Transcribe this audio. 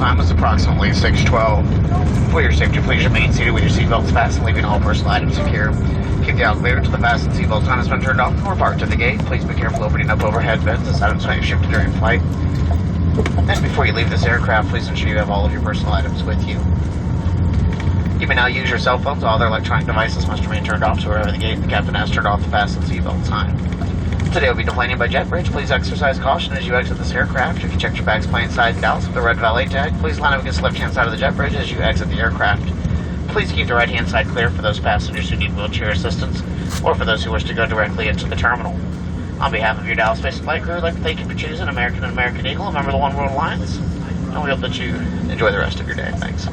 time was approximately 6:12. For your safety, please remain seated with your seatbelts fastened, leaving all personal items secure. Keep the elevator until the fasten seatbelt sign has been turned off or parked at the gate. Please be careful opening up overhead vents as items may be shifted during flight. And before you leave this aircraft, please ensure you have all of your personal items with you. You may now use your cell phones. All other electronic devices must remain turned off to wherever the gate and the captain has turned off the fasten seatbelt sign. Today we'll be deplaning by jet bridge. Please exercise caution as you exit this aircraft. If you checked your bags plane side and Dallas with the red valet tag, please line up against the left-hand side of the jet bridge as you exit the aircraft. Please keep the right-hand side clear for those passengers who need wheelchair assistance or for those who wish to go directly into the terminal. On behalf of your Dallas-based flight crew, I'd like to thank you for choosing American and American Eagle, a member of the One World Alliance, and we hope that you enjoy the rest of your day. Thanks.